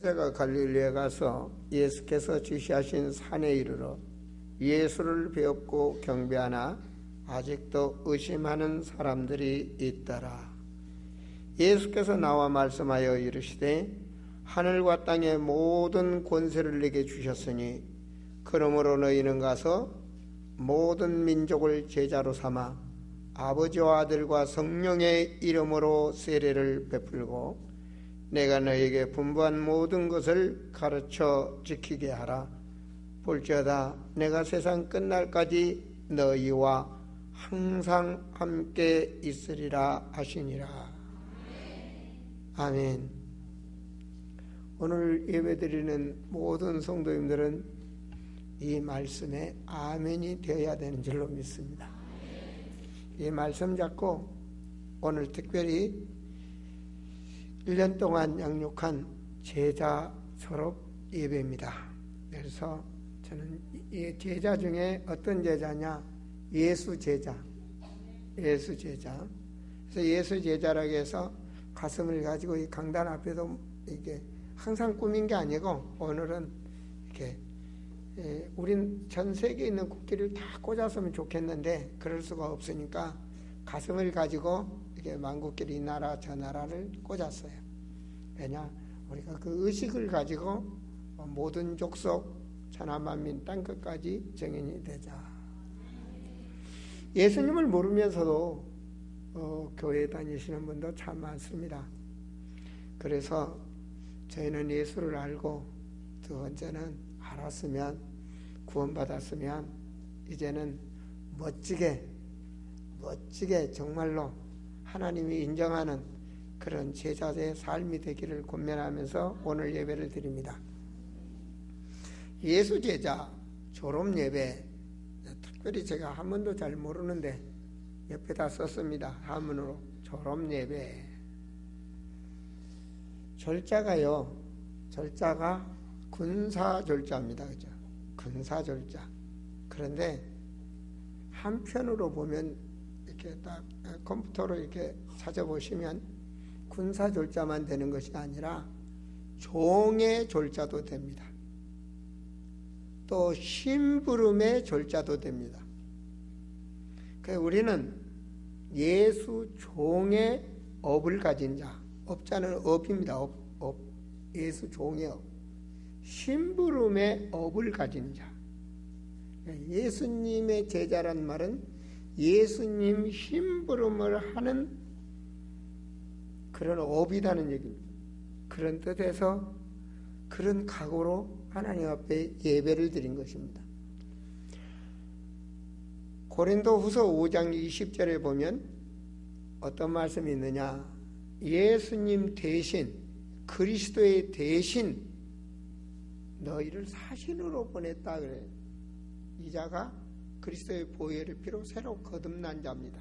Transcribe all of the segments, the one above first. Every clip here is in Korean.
제가 갈릴리에 가서 예수께서 지시하신 산에 이르러 예수를 배웠고 경배하나 아직도 의심하는 사람들이 있더라. 예수께서 나와 말씀하여 이르시되 하늘과 땅의 모든 권세를 내게 주셨으니 그러므로 너희는 가서 모든 민족을 제자로 삼아 아버지와 아들과 성령의 이름으로 세례를 베풀고 내가 너희에게 분부한 모든 것을 가르쳐 지키게 하라. 볼지어다 내가 세상 끝날까지 너희와 항상 함께 있으리라 하시니라. 아멘. 오늘 예배드리는 모든 성도님들은 이 말씀에 아멘이 되어야 되는 줄로 믿습니다. 이 말씀 잡고 오늘 특별히 1년 동안 양육한 제자 졸업 예배입니다. 그래서 저는 이 제자 중에 어떤 제자냐? 예수 제자. 예수 제자. 그래서 예수 제자라고 해서 가슴을 가지고 이 강단 앞에도 이게 항상 꾸민 게 아니고 오늘은 이렇게 우린 전 세계에 있는 국기를 다 꽂았으면 좋겠는데 그럴 수가 없으니까 가슴을 가지고 이렇게 만국길 이 나라 저 나라를 꽂았어요. 왜냐? 우리가 그 의식을 가지고 모든 족속 천하만민 땅끝까지 정인이 되자. 예수님을 모르면서도 교회 다니시는 분도 참 많습니다. 그래서 저희는 예수를 알고 두 번째는 알았으면 구원받았으면 이제는 멋지게 정말로 하나님이 인정하는 그런 제자의 삶이 되기를 권면하면서 오늘 예배를 드립니다. 예수 제자 졸업 예배, 특별히 제가 한문도 잘 모르는데 옆에다 썼습니다. 한문으로 졸업 예배. 절자가 군사 절자입니다. 그죠? 군사 절자. 그런데 한편으로 보면 이렇게 딱 컴퓨터로 이렇게 찾아보시면 군사 졸자만 되는 것이 아니라 종의 졸자도 됩니다. 또 심부름의 졸자도 됩니다. 그래서 우리는 예수 종의 업을 가진 자, 업자는 업입니다. 업. 예수 종의 업. 심부름의 업을 가진 자. 예수님의 제자란 말은 예수님 심부름을 하는 그런 업이라는 얘기입니다. 그런 뜻에서 그런 각오로 하나님 앞에 예배를 드린 것입니다. 고린도후서 5장 20절에 보면 어떤 말씀이 있느냐? 예수님 대신, 그리스도의 대신 너희를 사신으로 보냈다 그래요. 이 자가 그리스도의 보혈의 피로 새로 거듭난 자입니다.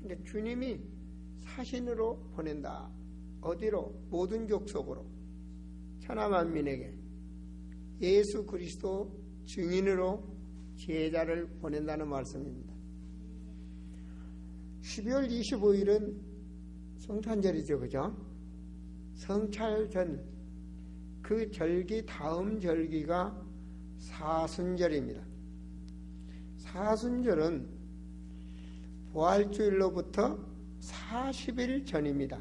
그러니까 주님이 사신으로 보낸다. 어디로? 모든 족속으로, 천하만민에게 예수 그리스도 증인으로 제자를 보낸다는 말씀입니다. 12월 25일은 성탄절이죠. 그죠? 성찰 전, 그 절기 다음 절기가 사순절입니다. 사순절은 부활주일로부터 40일 전입니다.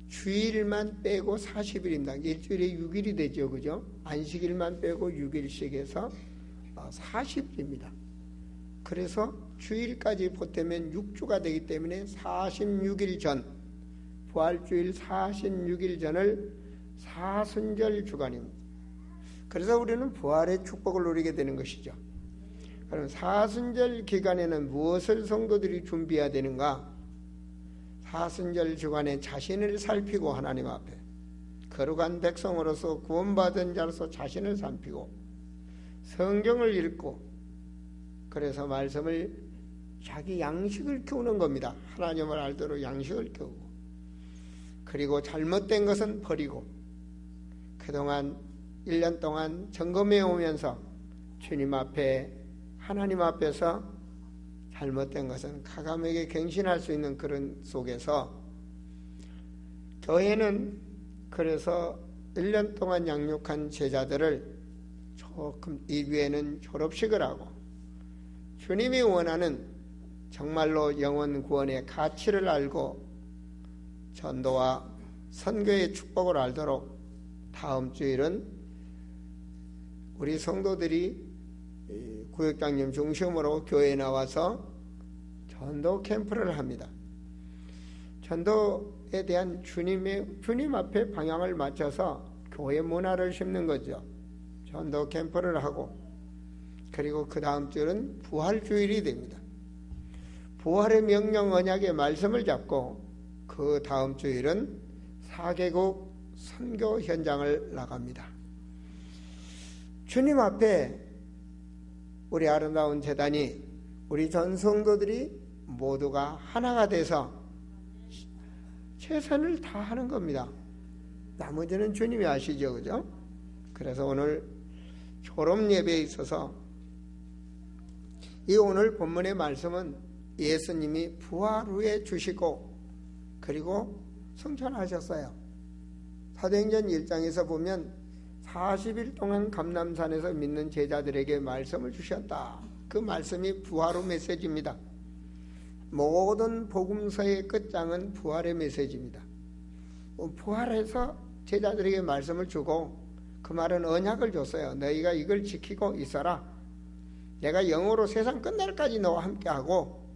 주일만 빼고 40일입니다. 일주일에 6일이 되죠. 그죠? 안식일만 빼고 6일씩 해서 40일입니다. 그래서 주일까지 보태면 6주가 되기 때문에 46일 전, 부활주일 46일 전을 사순절 주간입니다. 그래서 우리는 부활의 축복을 누리게 되는 것이죠. 그럼 사순절 기간에는 무엇을 성도들이 준비해야 되는가? 사순절 주간에 자신을 살피고 하나님 앞에 거룩한 백성으로서 구원받은 자로서 자신을 살피고 성경을 읽고 그래서 말씀을 자기 양식을 키우는 겁니다. 하나님을 알도록 양식을 키우고 그리고 잘못된 것은 버리고 그동안 1년 동안 점검해 오면서 주님 앞에 하나님 앞에서 잘못된 것은 가감에게 갱신할 수 있는 그런 속에서 교회는 그래서 1년 동안 양육한 제자들을 조금 이후에는 졸업식을 하고 주님이 원하는 정말로 영혼 구원의 가치를 알고 전도와 선교의 축복을 알도록 다음 주일은 우리 성도들이 구역장님 중심으로 교회에 나와서 전도 캠프를 합니다. 전도에 대한 주님 앞에 방향을 맞춰서 교회 문화를 심는 거죠. 전도 캠프를 하고, 그리고 그 다음 주일은 부활주일이 됩니다. 부활의 명령 언약의 말씀을 잡고 그 다음 주일은 4개국 선교 현장을 나갑니다. 주님 앞에 우리 아름다운 제단이, 우리 전 성도들이 모두가 하나가 돼서 최선을 다하는 겁니다. 나머지는 주님이 아시죠, 그죠? 그래서 오늘 졸업 예배에 있어서 이 오늘 본문의 말씀은 예수님이 부활 후에 주시고 그리고 승천하셨어요. 사도행전 1장에서 보면 40일 동안 감람산에서 믿는 제자들에게 말씀을 주셨다. 그 말씀이 부활 후 메시지입니다. 모든 복음서의 끝장은 부활의 메시지입니다. 부활해서 제자들에게 말씀을 주고 그 말은 언약을 줬어요. 너희가 이걸 지키고 있어라. 내가 영으로 세상 끝날까지 너와 함께하고,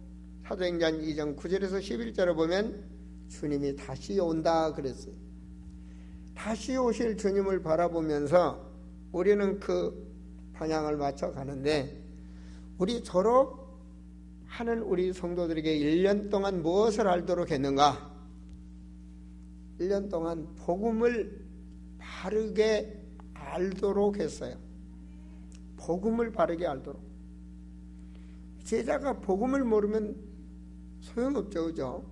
사도행전 2장 9절에서 11절을 보면 주님이 다시 온다 그랬어요. 다시 오실 주님을 바라보면서 우리는 그 방향을 맞춰 가는데, 우리 졸업하는 우리 성도들에게 1년 동안 무엇을 알도록 했는가? 1년 동안 복음을 바르게 알도록 했어요. 복음을 바르게 알도록. 제자가 복음을 모르면 소용없죠, 그죠?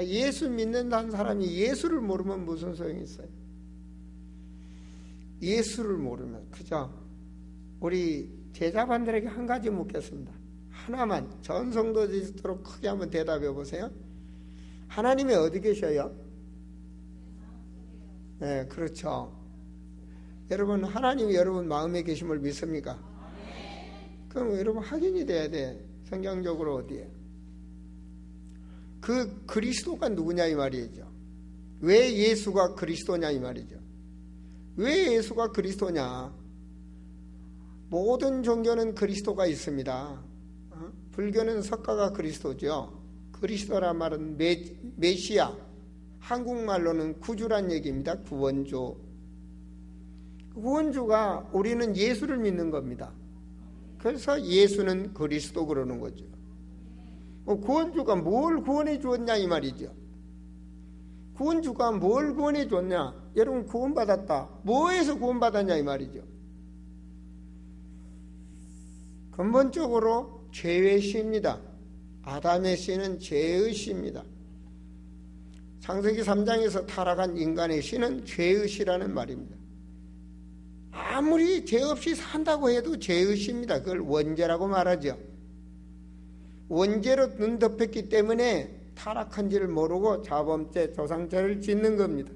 예수 믿는다는 사람이 예수를 모르면 무슨 소용이 있어요? 예수를 모르면, 그죠? 우리 제자반들에게 한 가지 묻겠습니다. 하나만, 전 성도들도록 크게 한번 대답해 보세요. 하나님이 어디 계셔요? 네, 그렇죠. 여러분, 하나님이 여러분 마음에 계심을 믿습니까? 그럼 여러분 확인이 돼야 돼. 성경적으로 어디에? 그 그리스도가 누구냐 이 말이죠. 왜 예수가 그리스도냐 이 말이죠. 왜 예수가 그리스도냐? 모든 종교는 그리스도가 있습니다. 불교는 석가가 그리스도죠. 그리스도란 말은 메시아, 한국말로는 구주란 얘기입니다. 구원주. 구원주가, 우리는 예수를 믿는 겁니다. 그래서 예수는 그리스도 그러는 거죠. 구원주가 뭘 구원해 주었냐 이 말이죠. 구원주가 뭘 구원해 줬냐? 여러분 구원받았다. 뭐에서 구원받았냐 이 말이죠. 근본적으로 죄의 씨입니다. 아담의 씨는 죄의 씨입니다. 창세기 3장에서 타락한 인간의 씨는 죄의 씨라는 말입니다. 아무리 죄 없이 산다고 해도 죄의 씨입니다. 그걸 원죄라고 말하죠. 원죄로 눈 덮였기 때문에 타락한지를 모르고 자범죄, 조상죄를 짓는 겁니다.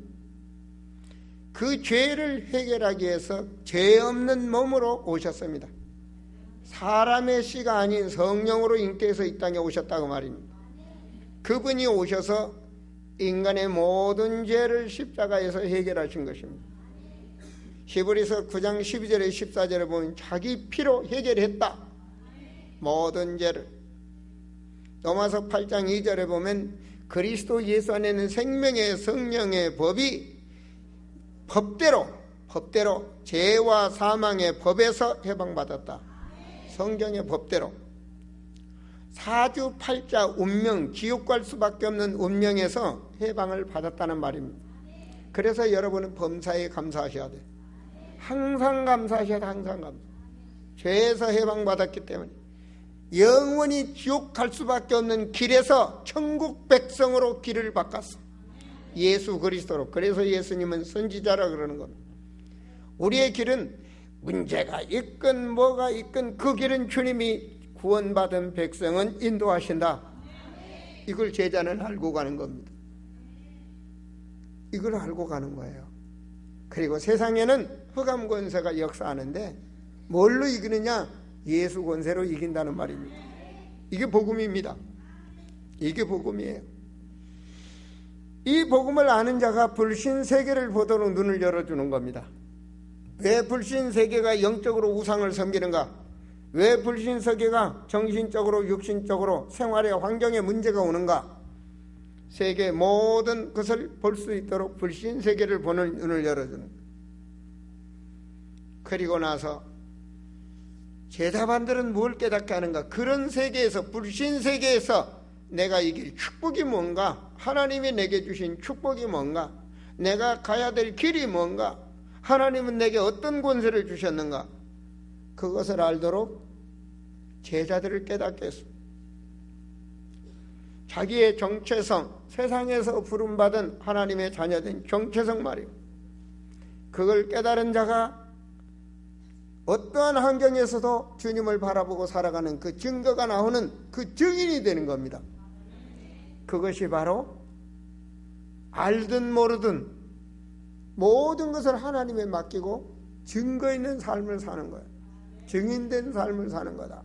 그 죄를 해결하기 위해서 죄 없는 몸으로 오셨습니다. 사람의 씨가 아닌 성령으로 잉태해서 이 땅에 오셨다고 말입니다. 그분이 오셔서 인간의 모든 죄를 십자가에서 해결하신 것입니다. 히브리서 9장 12절에 14절에 보면 자기 피로 해결했다. 모든 죄를. 로마서 8장 2절에 보면 그리스도 예수 안에는 생명의 성령의 법이 법대로 죄와 사망의 법에서 해방받았다. 성경의 법대로. 사주팔자 운명, 지옥 갈 수밖에 없는 운명에서 해방을 받았다는 말입니다. 그래서 여러분은 범사에 감사하셔야 돼요. 항상 감사하셔야 돼. 항상 감사. 죄에서 해방받았기 때문에 영원히 지옥 갈 수밖에 없는 길에서 천국 백성으로 길을 바꿨어. 예수 그리스도로. 그래서 예수님은 선지자라 그러는 겁니다. 우리의 길은 문제가 있건 뭐가 있건 그 길은 주님이 구원받은 백성은 인도하신다. 이걸 제자는 알고 가는 겁니다. 이걸 알고 가는 거예요. 그리고 세상에는 흑암 권세가 역사하는데 뭘로 이기느냐? 예수 권세로 이긴다는 말입니다. 이게 복음입니다. 이게 복음이에요. 이 복음을 아는 자가 불신 세계를 보도록 눈을 열어주는 겁니다. 왜 불신 세계가 영적으로 우상을 섬기는가? 왜 불신 세계가 정신적으로 육신적으로 생활의 환경에 문제가 오는가? 세계 모든 것을 볼 수 있도록 불신 세계를 보는 눈을 열어주는 거예요. 그리고 나서 제자반들은 뭘 깨닫게 하는가? 그런 세계에서, 불신 세계에서 내가 이길 축복이 뭔가? 하나님이 내게 주신 축복이 뭔가? 내가 가야 될 길이 뭔가? 하나님은 내게 어떤 권세를 주셨는가? 그것을 알도록 제자들을 깨닫게 했습니다. 자기의 정체성, 세상에서 부름받은 하나님의 자녀된 정체성 말이에요. 그걸 깨달은 자가 어떠한 환경에서도 주님을 바라보고 살아가는 그 증거가 나오는 그 증인이 되는 겁니다. 그것이 바로 알든 모르든 모든 것을 하나님에 맡기고 증거 있는 삶을 사는 거예요. 증인된 삶을 사는 거다.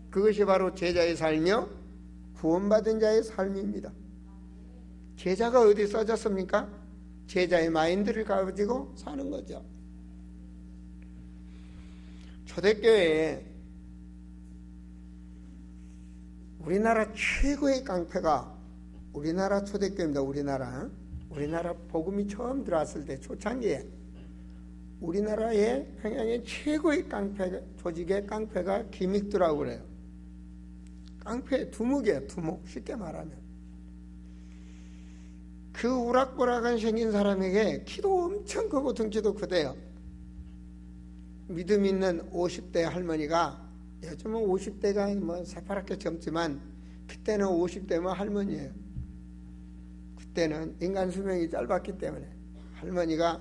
그것이 바로 제자의 삶이요 구원받은 자의 삶입니다. 제자가 어디 써졌습니까? 제자의 마인드를 가지고 사는 거죠. 초대교회에 우리나라 최고의 깡패가 우리나라 초대교회입니다. 우리나라 복음이 처음 들어왔을 때 초창기에 우리나라의 평양의 최고의 깡패 조직의 깡패가 김익두라고 그래요. 깡패 두목이에요. 두목. 쉽게 말하면 그 우락부락한 생긴 사람에게 키도 엄청 크고 등치도 크대요. 믿음 있는 50대 할머니가, 요즘은 50대가 뭐 새파랗게 젊지만 그때는 50대면 할머니예요. 그때는 인간 수명이 짧았기 때문에 할머니가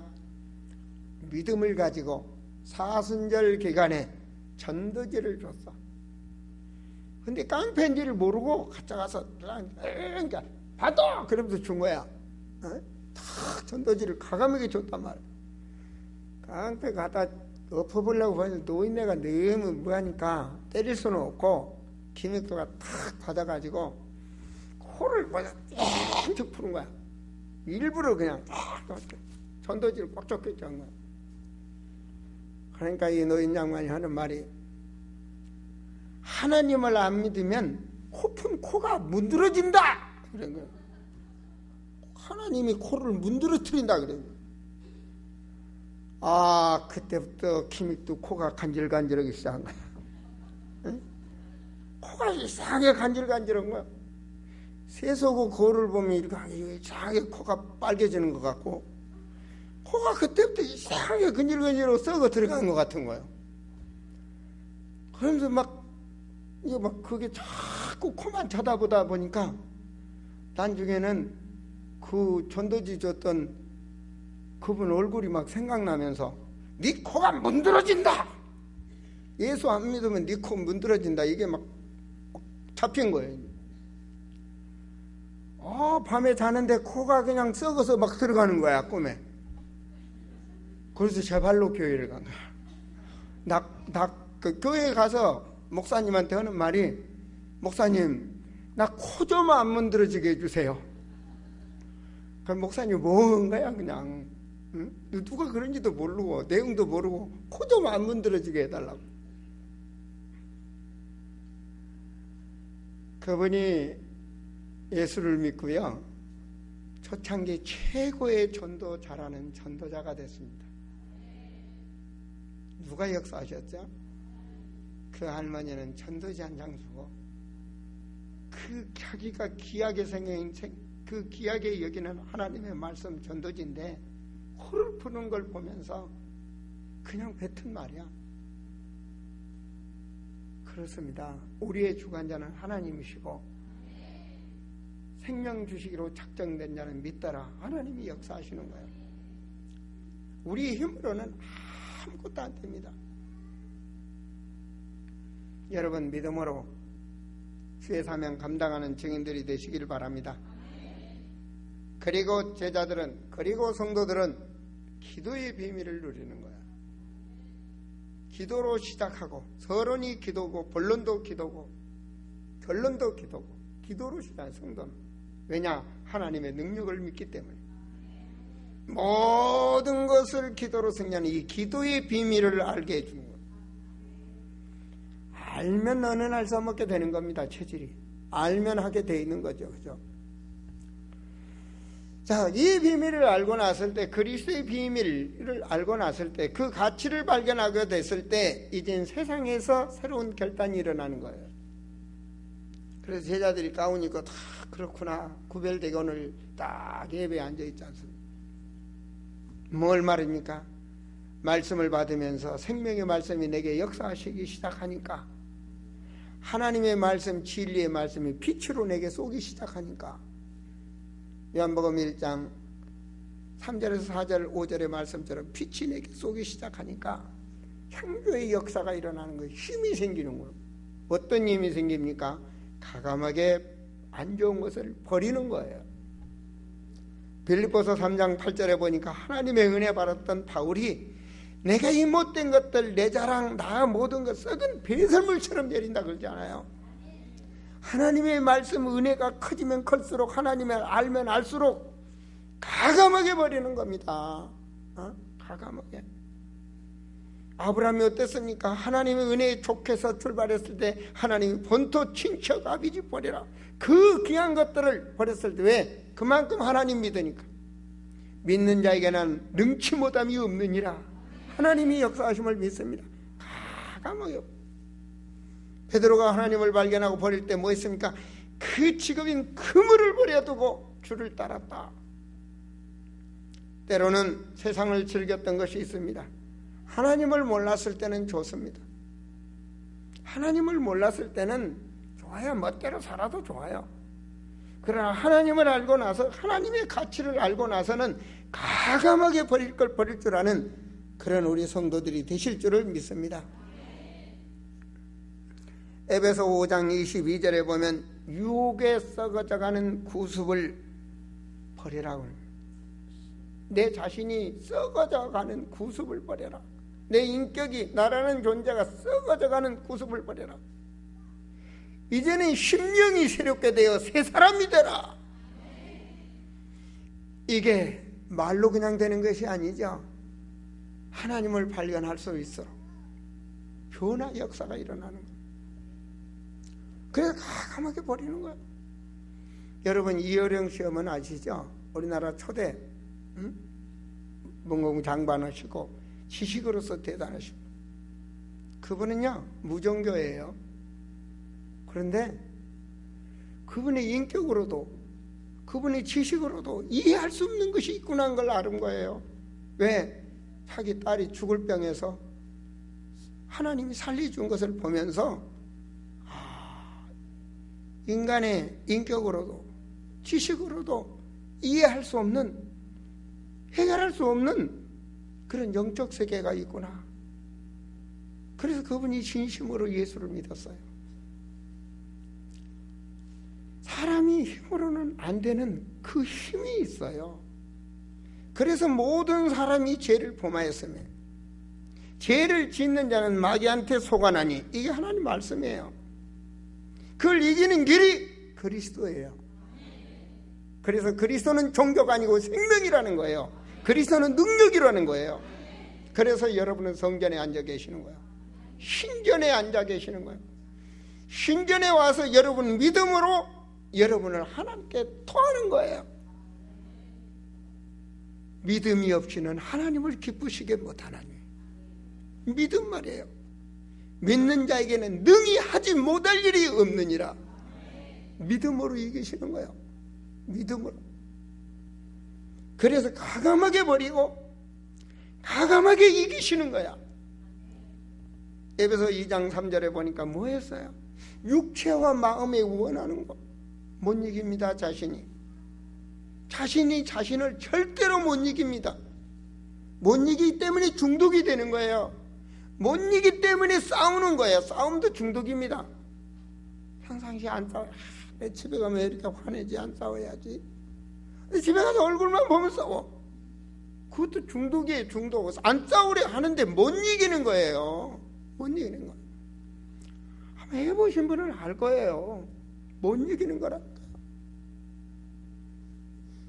믿음을 가지고 사순절 기간에 전도지를 줬어. 근데 깡패인지를 모르고 가져가서 그러니까 받아! 그러면서 준 거야. 탁 전도지를 가감하게 줬단 말이야. 깡패 갖다 엎어보려고 하는데 노인네가 너무 뭐하니까 때릴 수는 없고 김익도가 탁 받아가지고 코를 먼저 쭉 푸는 거야. 일부러 그냥 전도지를 꽉 쫓겠죠 한 거야. 그러니까 이 노인 양반이 하는 말이, 하나님을 안 믿으면 코푼 코가 문드러진다 그런 거야. 하나님이 코를 문드러뜨린다 그래. 아, 그때부터 김익두 코가 간질간질하기 시작한 거야. 응? 코가 이상하게 간질간질한 거야. 세수하고 거울을 보면 이렇게 이상하게 코가 빨개지는 것 같고, 코가 그때부터 이상하게 근질근질하고 썩어 들어간 것 같은 거예요. 그러면서 이거 그게 자꾸 코만 쳐다보다 보니까 나중에는 그 전도지 줬던 그분 얼굴이 막 생각나면서, 네 코가 문드러진다! 예수 안 믿으면 네 코 문드러진다. 이게 막 잡힌 거예요. 밤에 자는데 코가 그냥 썩어서 막 들어가는 거야, 꿈에. 그래서 제 발로 교회를 간 거야. 그 교회에 가서 목사님한테 하는 말이, 목사님, 나 코 좀 안 문드러지게 해주세요. 그럼 목사님 뭐 거야 그냥. 응? 누가 그런지도 모르고 내용도 모르고 코 좀 안 문드러지게 해달라고. 그분이 예수를 믿고요, 초창기 최고의 전도 잘하는 전도자가 됐습니다. 누가 역사하셨죠? 그 할머니는 전도지 한 장 주고, 그 자기가 귀하게 생긴 그 귀하게 여기는 하나님의 말씀 전도지인데 코를 푸는 걸 보면서 그냥 뱉은 말이야. 그렇습니다. 우리의 주관자는 하나님이시고 생명 주시기로 작정된 자는 믿더라. 하나님이 역사하시는 거예요. 우리의 힘으로는 아무것도 안 됩니다. 여러분, 믿음으로 주의 사명 감당하는 증인들이 되시기를 바랍니다. 그리고 제자들은, 그리고 성도들은 기도의 비밀을 누리는 거야. 기도로 시작하고, 서론이 기도고, 본론도 기도고, 결론도 기도고, 기도로 시작한 성도는. 왜냐? 하나님의 능력을 믿기 때문에. 모든 것을 기도로 승리하는 이 기도의 비밀을 알게 해주는 거예요. 알면 어느 날 써먹게 되는 겁니다. 체질이. 알면 하게 돼 있는 거죠. 그죠? 자, 이 비밀을 알고 났을 때, 그리스도의 비밀을 알고 났을 때, 그 가치를 발견하게 됐을 때, 이젠 세상에서 새로운 결단이 일어나는 거예요. 그래서 제자들이 가운 입고 다 그렇구나. 구별되게 오늘 딱 예배에 앉아있지 않습니까? 뭘 말입니까? 말씀을 받으면서 생명의 말씀이 내게 역사하시기 시작하니까, 하나님의 말씀, 진리의 말씀이 빛으로 내게 쏘기 시작하니까, 요한복음 1장 3절에서 4절 5절의 말씀처럼 빛이 내게 쏘기 시작하니까 창조의 역사가 일어나는 거예요. 힘이 생기는 거예요. 어떤 힘이 생깁니까? 가감하게 안 좋은 것을 버리는 거예요. 빌립보서 3장 8절에 보니까 하나님의 은혜 받았던 바울이 내가 이 못된 것들, 내 자랑, 나 모든 것 썩은 배설물처럼 여린다 그러지 않아요? 하나님의 말씀 은혜가 커지면 클수록, 하나님을 알면 알수록 가감하게 버리는 겁니다. 가감하게. 아브라함이 어땠습니까? 하나님의 은혜에 족해서 출발했을 때 하나님이 본토 친척 아비집 버리라, 그 귀한 것들을 버렸을 때, 왜? 그만큼 하나님 믿으니까. 믿는 자에게는 능치 못함이 없느니라. 하나님이 역사하심을 믿습니다. 가감하게. 베드로가 하나님을 발견하고 버릴 때 뭐 했습니까? 그 직업인 그물을 버려두고 주를 따랐다. 때로는 세상을 즐겼던 것이 있습니다. 하나님을 몰랐을 때는 좋습니다. 하나님을 몰랐을 때는 좋아요. 멋대로 살아도 좋아요. 그러나 하나님을 알고 나서, 하나님의 가치를 알고 나서는 가감하게 버릴 걸 버릴 줄 아는 그런 우리 성도들이 되실 줄을 믿습니다. 에베소 5장 22절에 보면 유혹에 썩어져가는 구습을 버리라고 합니다. 내 자신이 썩어져가는 구습을 버려라. 내 인격이, 나라는 존재가 썩어져가는 구습을 버려라. 이제는 심령이 새롭게 되어 새 사람이 되라. 이게 말로 그냥 되는 것이 아니죠. 하나님을 발견할 수 있도록 변화 역사가 일어나는 거예요. 그래서 가감하게 버리는 거예요. 여러분, 이어령 시험은 아시죠? 우리나라 초대 문공부 장관하시고 지식으로서 대단하시고, 그분은요 무종교예요. 그런데 그분의 인격으로도, 그분의 지식으로도 이해할 수 없는 것이 있구나 하는 걸 아는 거예요. 왜? 자기 딸이 죽을 병에서 하나님이 살려준 것을 보면서 인간의 인격으로도 지식으로도 이해할 수 없는, 해결할 수 없는 그런 영적 세계가 있구나. 그래서 그분이 진심으로 예수를 믿었어요. 사람이 힘으로는 안 되는 그 힘이 있어요. 그래서 모든 사람이 죄를 범하였으며 죄를 짓는 자는 마귀한테 속아나니, 이게 하나님 말씀이에요. 그걸 이기는 길이 그리스도예요. 그래서 그리스도는 종교가 아니고 생명이라는 거예요. 그리스도는 능력이라는 거예요. 그래서 여러분은 성전에 앉아 계시는 거예요. 신전에 앉아 계시는 거예요. 신전에 와서 여러분 믿음으로 여러분을 하나님께 토하는 거예요. 믿음이 없이는 하나님을 기쁘시게 못하나니. 믿음 말이에요. 믿는 자에게는 능히 하지 못할 일이 없느니라. 믿음으로 이기시는 거예요. 믿음으로. 그래서 가감하게 버리고 가감하게 이기시는 거야. 에베소 2장 3절에 보니까 뭐 했어요? 육체와 마음에 원하는 거 못 이깁니다. 자신이 자신을 절대로 못 이깁니다. 못 이기기 때문에 중독이 되는 거예요. 못 이기기 때문에 싸우는 거예요. 싸움도 중독입니다. 평상시에 안 싸워요. 내 집에 가면 왜 이렇게 화내지? 안 싸워야지. 집에 가서 얼굴만 보면 싸워. 그것도 중독이에요. 중독. 안 싸우려 하는데 못 이기는 거예요. 못 이기는 거예요. 한번 해보신 분은 알 거예요. 못 이기는 거라니까.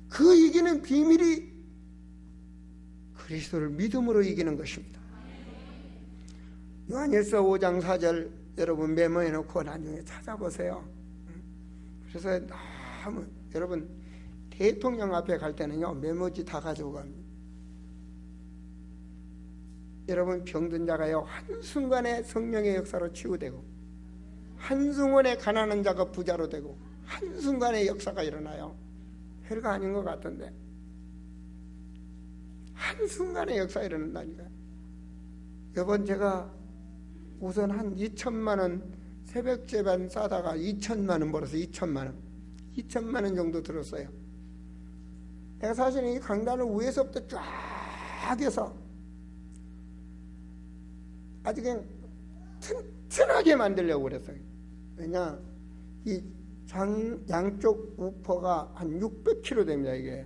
그 이기는 비밀이 그리스도를 믿음으로 이기는 것입니다. 요한일서 5장 4절 여러분 메모해 놓고 나중에 찾아보세요. 그래서 너무 여러분 대통령 앞에 갈 때는요 메모지 다 가지고 갑니다. 여러분 병든 자가요 한순간에 성령의 역사로 치유되고 한순간에 가난한 자가 부자로 되고 한순간에 역사가 일어나요. 별거 아닌 것 같은데 한순간에 역사가 일어난다니까요. 이번 제가 우선 한 2천만 원 새벽 제반 싸다가 2천만 원 벌어서 2천만 원 정도 들었어요. 내가 사실은 이 강단을 위에서부터 쫙 해서 아주 그냥 튼튼하게 만들려고 그랬어요. 왜냐 이 양쪽 우퍼가 한 600kg 됩니다. 이게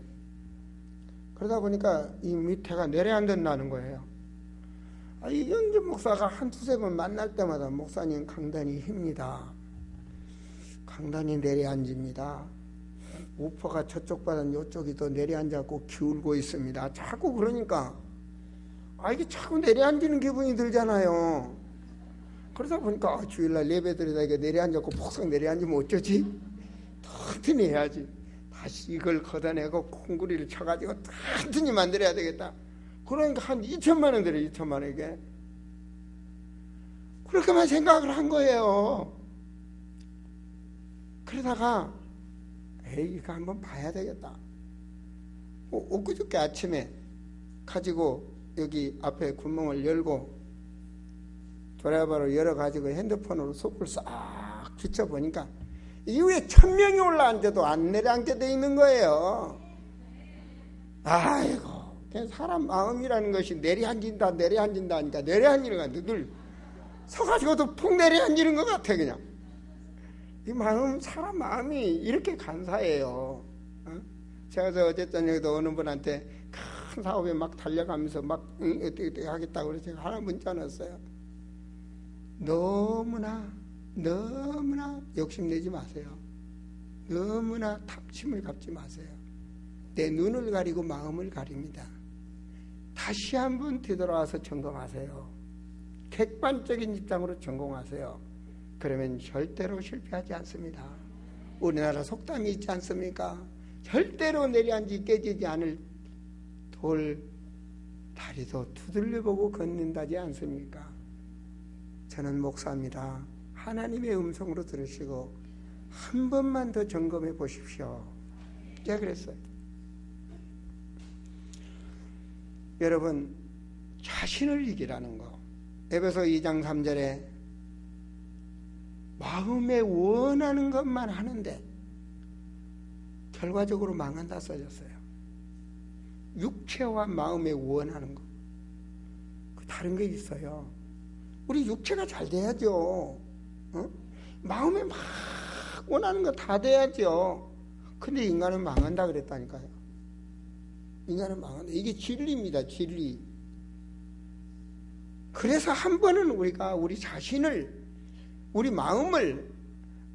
그러다 보니까 이 밑에가 내려앉는다는 거예요. 이경재 목사가 한 두세 번 만날 때마다 목사님 강단이 힙니다. 강단이 내려앉습니다. 우퍼가 저쪽 바닥 이쪽이 더 내려앉았고 기울고 있습니다. 자꾸 그러니까 이게 자꾸 내려앉는 기분이 들잖아요. 그러다 보니까 주일날 예배드리다 이게 내려앉았고 폭삭 내려앉으면 어쩌지? 튼튼히 해야지. 다시 이걸 걷어내고 콩구리를 쳐가지고 튼튼히 만들어야 되겠다. 그러니까 한 2천만 원 들어요. 2천만 원 이게. 그렇게만 생각을 한 거예요. 그러다가 이거 한번 봐야 되겠다. 엊그저께 아침에 가지고 여기 앞에 구멍을 열고 드라이버로 열어가지고 핸드폰으로 속을 싹 비춰보니까 이후에 1000명이 올라앉아도 안 내려앉게 돼 있는 거예요. 아이고 그냥 사람 마음이라는 것이 내려앉는다 하니까 내려앉는 거 늘 서가지고도 푹 내려앉는 것 같아. 그냥 이 마음 사람 마음이 이렇게 간사해요. 제가 어제 저녁에도 어느 분한테 큰 사업에 막 달려가면서 막 어떻게 하겠다고 그래서 제가 하나 문자 넣었어요. 너무나 욕심내지 마세요. 너무나 탐심을 갖지 마세요. 내 눈을 가리고 마음을 가립니다. 다시 한번 되돌아와서 점검하세요. 객관적인 입장으로 점검하세요. 그러면 절대로 실패하지 않습니다. 우리나라 속담이 있지 않습니까? 절대로 내려앉지 깨지지 않을 돌 다리도 두들려보고 걷는다지 않습니까? 저는 목사입니다. 하나님의 음성으로 들으시고 한 번만 더 점검해 보십시오. 제가 그랬어요. 여러분 자신을 이기라는 거. 에베소 2장 3절에 마음에 원하는 것만 하는데 결과적으로 망한다 써졌어요. 육체와 마음에 원하는 것. 다른 게 있어요. 우리 육체가 잘 돼야죠. 마음에 막 원하는 거 다 돼야죠. 근데 인간은 망한다 그랬다니까요. 인간은 망한다. 이게 진리입니다. 진리. 그래서 한 번은 우리가 우리 자신을, 우리 마음을,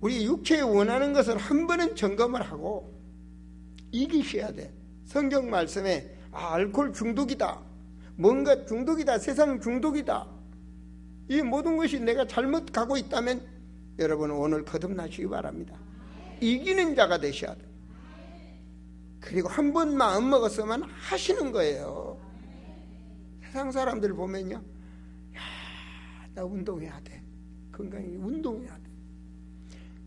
우리 육체에 원하는 것을 한 번은 점검을 하고 이기셔야 돼. 성경 말씀에 알코올 중독이다, 뭔가 중독이다, 세상 중독이다, 이 모든 것이 내가 잘못 가고 있다면 여러분 오늘 거듭나시기 바랍니다. 이기는 자가 되셔야 돼. 그리고 한 번 마음 먹었으면 하시는 거예요. 세상 사람들 보면요, 야, 나 운동해야 돼. 건강히 운동해야 돼.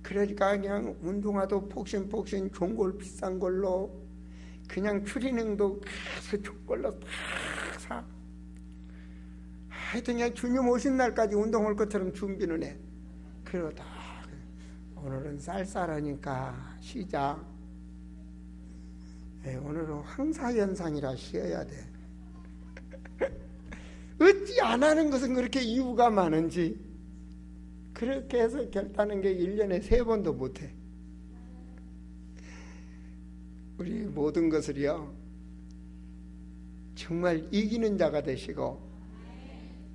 그러니까 그냥 운동화도 폭신폭신 좋은 걸 비싼 걸로, 그냥 추리닝도 계속 좋은 걸로 다 사. 하여튼 그냥 주님 오신 날까지 운동할 것처럼 준비는 해. 그러다 오늘은 쌀쌀하니까 쉬자. 오늘은 황사현상이라 쉬어야 돼. 어찌 안 하는 것은 그렇게 이유가 많은지. 그렇게 해서 결단한 게 1년에 3번도 못해. 우리 모든 것을요, 정말 이기는 자가 되시고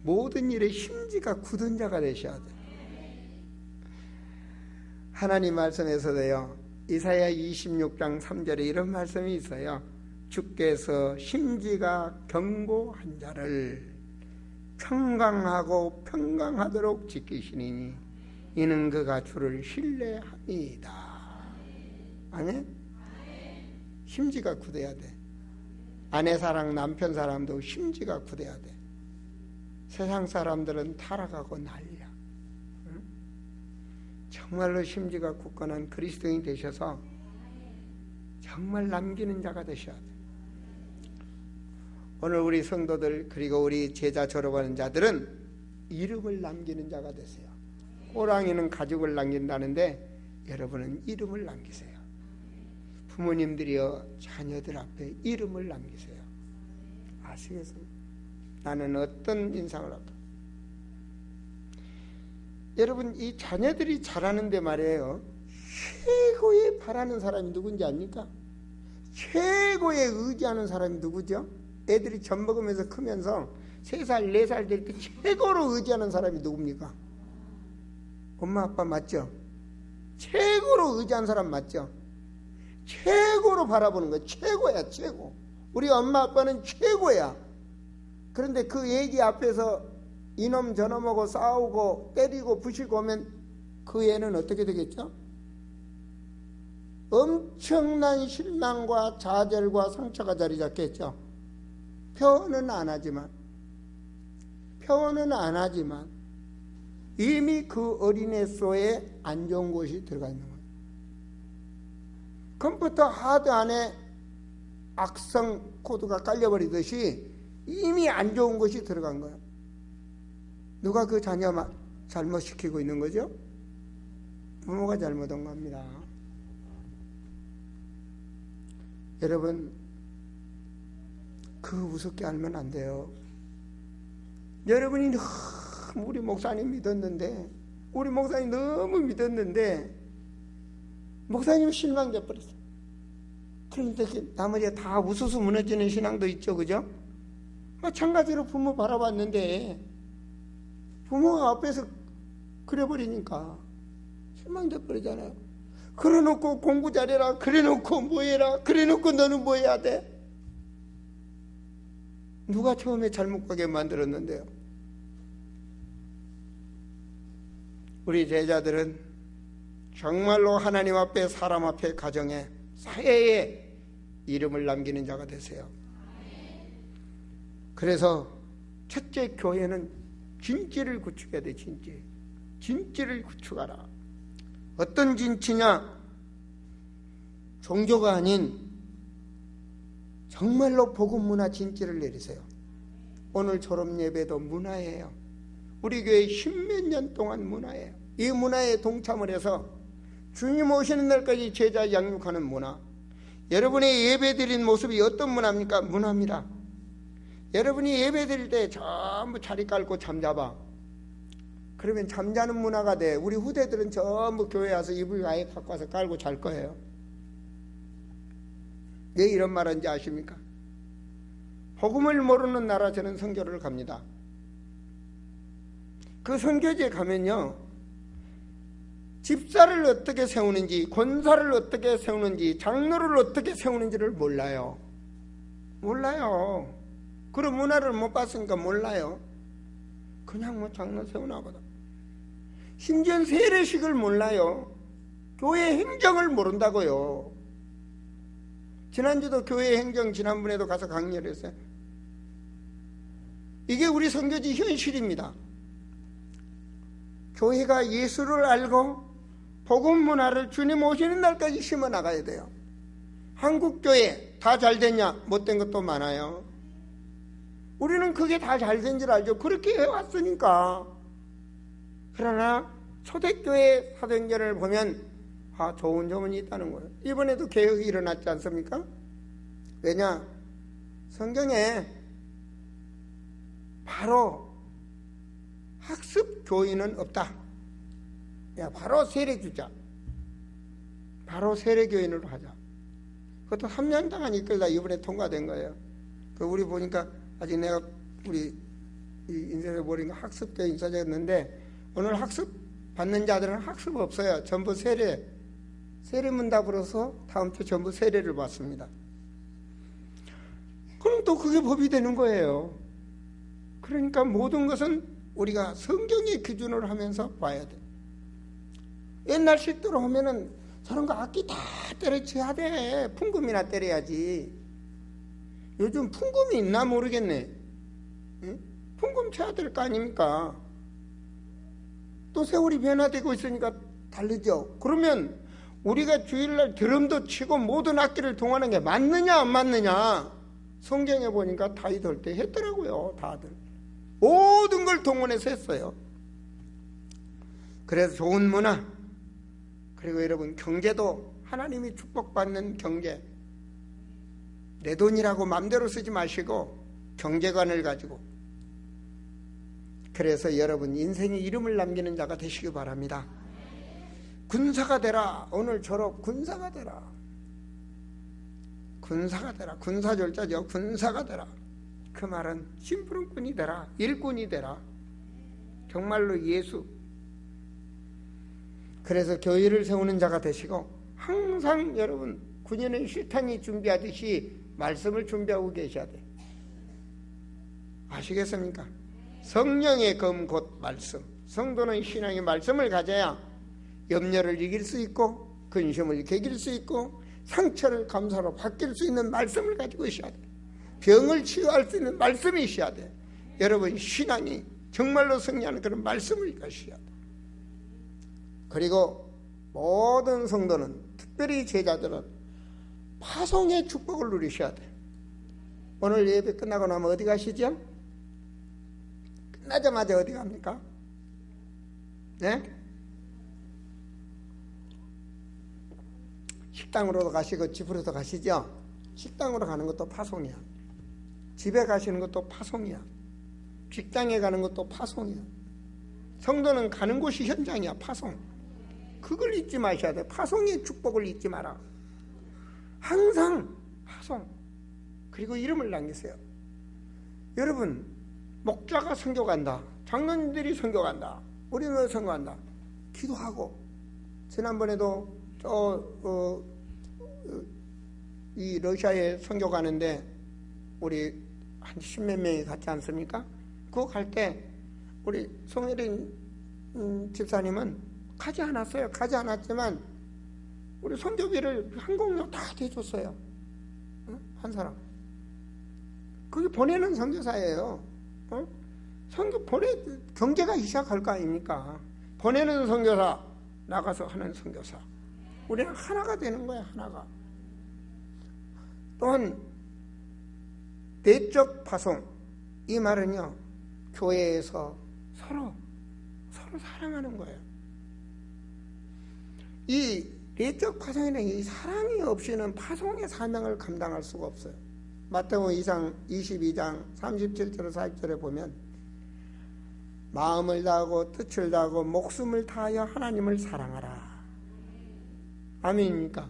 모든 일에 심지가 굳은 자가 되셔야 돼요. 하나님 말씀에서도요, 이사야 26장 3절에 이런 말씀이 있어요. 주께서 심지가 견고한 자를 평강하고 평강하도록 지키시니 이는 그가 주를 신뢰합니다. 아멘? 심지가 굳어야 돼. 아내 사랑, 남편 사랑도 심지가 굳어야 돼. 세상 사람들은 타락하고 난리야. 응? 정말로 심지가 굳건한 그리스도인이 되셔서 정말 남기는 자가 되셔야 돼. 오늘 우리 성도들 그리고 우리 제자 졸업하는 자들은 이름을 남기는 자가 되세요. 호랑이는 가죽을 남긴다는데 여러분은 이름을 남기세요. 부모님들이여 자녀들 앞에 이름을 남기세요. 아시겠습니까? 나는 어떤 인상을 할까? 여러분, 이 자녀들이 자라는데 말이에요, 최고의 바라는 사람이 누군지 압니까? 최고의 의지하는 사람이 누구죠? 애들이 젖 먹으면서 크면서 3살, 4살 될 때 최고로 의지하는 사람이 누굽니까? 엄마, 아빠 맞죠? 최고로 의지하는 사람 맞죠? 최고로 바라보는 거야. 최고야, 최고. 우리 엄마, 아빠는 최고야. 그런데 그 애기 앞에서 이놈 저놈하고 싸우고 때리고 부시고 오면 그 애는 어떻게 되겠죠? 엄청난 실망과 좌절과 상처가 자리 잡겠죠. 표현은 안 하지만 이미 그 어린애 속에 안 좋은 것이 들어가 있는 거예요. 컴퓨터 하드 안에 악성 코드가 깔려버리듯이 이미 안 좋은 것이 들어간 거예요. 누가 그 자녀 잘못시키고 있는 거죠? 부모가 잘못한 겁니다. 여러분, 그 우습게 알면 안 돼요. 여러분이 너무 우리 목사님 믿었는데, 우리 목사님 너무 믿었는데 목사님 실망돼 버렸어. 그런데 나머지 다 우수수 무너지는 신앙도 있죠, 그죠? 마찬가지로 부모 바라봤는데 부모가 앞에서 그래버리니까 실망돼 버리잖아요. 그래놓고 공부 잘해라, 그래놓고 뭐 해라, 그래놓고 너는 뭐 해야 돼? 누가 처음에 잘못 가게 만들었는데요? 우리 제자들은 정말로 하나님 앞에, 사람 앞에, 가정에, 사회에 이름을 남기는 자가 되세요. 그래서 첫째, 교회는 진지를 구축해야 돼. 진지를 구축하라. 어떤 진치냐? 종교가 아닌 정말로 복음 문화 진지를 내리세요. 오늘 졸업 예배도 문화예요. 우리 교회 10몇 년 동안 문화예요. 이 문화에 동참을 해서 주님 오시는 날까지 제자 양육하는 문화. 여러분의 예배 드린 모습이 어떤 문화입니까? 문화입니다. 여러분이 예배 드릴 때 전부 자리 깔고 잠자봐. 그러면 잠자는 문화가 돼. 우리 후대들은 전부 교회 와서 이불 아예 갖고 와서 깔고 잘 거예요. 왜 이런 말 하는지 아십니까? 복음을 모르는 나라 저는 선교를 갑니다. 그 선교지에 가면요, 집사를 어떻게 세우는지, 권사를 어떻게 세우는지, 장로를 어떻게 세우는지를 몰라요. 그런 문화를 못 봤으니까 몰라요. 그냥 뭐 장로 세우나 보다. 심지어 세례식을 몰라요. 교회 행정을 모른다고요. 지난주도 교회 행정 지난번에도 가서 강의를 했어요. 이게 우리 선교지 현실입니다. 교회가 예수를 알고 복음 문화를 주님 오시는 날까지 심어 나가야 돼요. 한국 교회 다 잘됐냐? 못된 것도 많아요. 우리는 그게 다 잘된 줄 알죠. 그렇게 해왔으니까. 그러나 초대교회 사도행전을 보면 좋은 점은 있다는 거예요. 이번에도 개혁이 일어났지 않습니까? 왜냐? 성경에 바로 학습 교인은 없다. 바로 세례 주자. 바로 세례 교인으로 하자. 그것도 3년 동안 이끌다 이번에 통과된 거예요. 우리 보니까 아직 내가 우리 인쇄를 보니까 학습교 인사였는데 오늘 학습 받는 자들은 학습 없어요. 전부 세례 문답으로서 다음 주 전부 세례를 받습니다. 그럼 또 그게 법이 되는 거예요. 그러니까 모든 것은 우리가 성경의 기준으로 하면서 봐야 돼. 옛날 식도로 하면은 저런 거 악기 다 때려쳐야 돼. 풍금이나 때려야지. 요즘 풍금이 있나 모르겠네. 응? 풍금 쳐야 될 거 아닙니까? 또 세월이 변화되고 있으니까 다르죠. 그러면 우리가 주일날 드럼도 치고 모든 악기를 동원하는 게 맞느냐 안 맞느냐? 성경에 보니까 다윗 할 때 했더라고요. 다들 모든 걸 동원해서 했어요. 그래서 좋은 문화, 그리고 여러분 경제도 하나님이 축복받는 경제, 내 돈이라고 마음대로 쓰지 마시고 경제관을 가지고, 그래서 여러분 인생의 이름을 남기는 자가 되시기 바랍니다. 군사가 되라. 오늘 졸업 군사가 되라. 군사가 되라. 군사절자죠. 군사가 되라. 그 말은 심부름꾼이 되라. 일꾼이 되라. 정말로 예수. 그래서 교회를 세우는 자가 되시고 항상 여러분 군인은 실탄이 준비하듯이 말씀을 준비하고 계셔야 돼. 아시겠습니까? 성령의 검 곧 말씀. 성도는 신앙의 말씀을 가져야 염려를 이길 수 있고 근심을 개길 수 있고 상처를 감사로 바뀔 수 있는 말씀을 가지고 있어야 돼. 병을 치유할 수 있는 말씀이 있어야 돼. 여러분 신앙이 정말로 승리하는 그런 말씀을 가셔야 돼. 그리고 모든 성도는, 특별히 제자들은 파송의 축복을 누리셔야 돼. 오늘 예배 끝나고 나면 어디 가시죠? 끝나자마자 어디 갑니까? 네? 식당으로도 가시고 집으로도 가시죠? 식당으로 가는 것도 파송이야. 집에 가시는 것도 파송이야. 직장에 가는 것도 파송이야. 성도는 가는 곳이 현장이야. 파송. 그걸 잊지 마셔야 돼. 파송의 축복을 잊지 마라. 항상 파송. 그리고 이름을 남기세요. 여러분 목자가 선교간다. 장로님들이 선교간다. 우리는 선교간다. 기도하고. 지난번에도 이 러시아에 선교 가는데 우리 한 10몇 명이 갔지 않습니까? 그거 갈 때 우리 송혜린 집사님은 가지 않았어요. 가지 않았지만 우리 선교비를 항공료 다 대줬어요. 한 사람. 그게 보내는 선교사예요. 선교 경제가 시작할 거 아닙니까? 보내는 선교사, 나가서 하는 선교사. 우리는 하나가 되는 거야. 하나가. 또한 내적 파송. 이 말은요, 교회에서 서로 사랑하는 거예요. 이 내적 파송에는 이 사랑이 없이는 파송의 사명을 감당할 수가 없어요. 마태복음 22장 37절 40절에 보면 마음을 다하고 뜻을 다하고 목숨을 다하여 하나님을 사랑하라. 아멘입니까?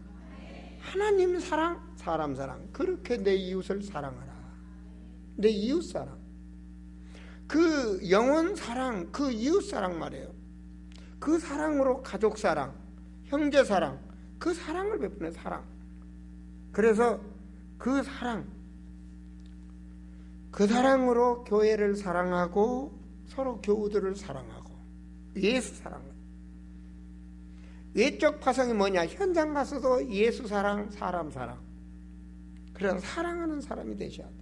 하나님 사랑, 사람 사랑. 그렇게 내 이웃을 사랑하라. 내 이웃 사랑. 그 영혼 사랑, 그 이웃 사랑 말이에요. 그 사랑으로 가족 사랑, 형제 사랑, 그 사랑을 베푸는 사랑. 그래서 그 사랑으로 교회를 사랑하고 서로 교우들을 사랑하고 예수 사랑을. 외적 파송이 뭐냐? 현장 가서도 예수 사랑, 사람 사랑. 그런 사랑하는 사람이 되셔야 돼.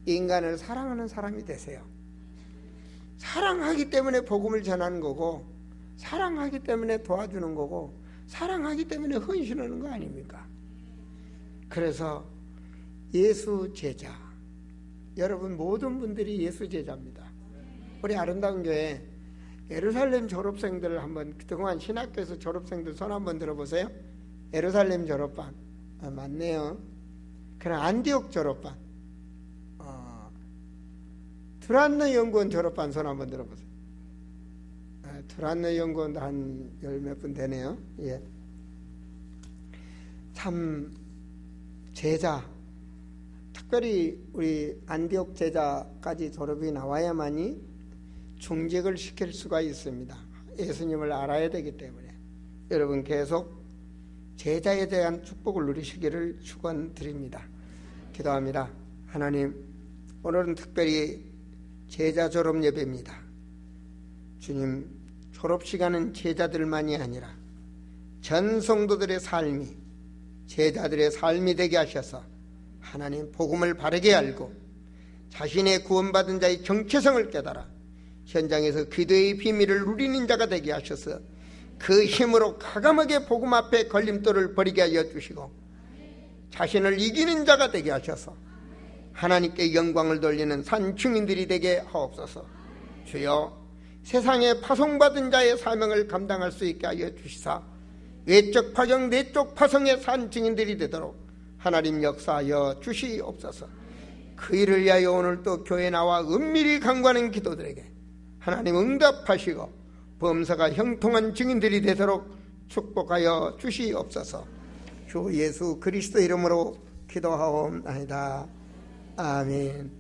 인간을 사랑하는 사람이 되세요. 사랑하기 때문에 복음을 전하는 거고, 사랑하기 때문에 도와주는 거고, 사랑하기 때문에 헌신하는 거 아닙니까? 그래서 예수 제자. 여러분 모든 분들이 예수 제자입니다. 우리 아름다운 교회 예루살렘 졸업생들을 한번, 그동안 신학교에서 졸업생들 손 한번 들어보세요. 예루살렘 졸업반. 맞네요. 그럼 안디옥 졸업반. 두란노 연구원 졸업반 손 한번 들어보세요. 두란노 연구원도 한 열 몇 분 되네요. 예. 참 제자, 특별히 우리 안디옥 제자까지 졸업이 나와야만이 중직을 시킬 수가 있습니다. 예수님을 알아야 되기 때문에 여러분 계속 제자에 대한 축복을 누리시기를 축원드립니다. 기도합니다. 하나님, 오늘은 특별히 제자 졸업 예배입니다. 주님, 졸업 시간은 제자들만이 아니라 전 성도들의 삶이 제자들의 삶이 되게 하셔서 하나님 복음을 바르게 알고 자신의 구원받은 자의 정체성을 깨달아 현장에서 기도의 비밀을 누리는 자가 되게 하셔서 그 힘으로 과감하게 복음 앞에 걸림돌을 버리게 하여 주시고 자신을 이기는 자가 되게 하셔서 하나님께 영광을 돌리는 산 증인들이 되게 하옵소서. 주여, 세상에 파송받은 자의 사명을 감당할 수 있게 하여 주시사 외적 파송 내적 파송의 산 증인들이 되도록 하나님 역사하여 주시옵소서. 그 일을 위하여 오늘 또 교회 나와 은밀히 간구하는 기도들에게 하나님 응답하시고 범사가 형통한 증인들이 되도록 축복하여 주시옵소서. 주 예수 그리스도 이름으로 기도하옵나이다. 아멘.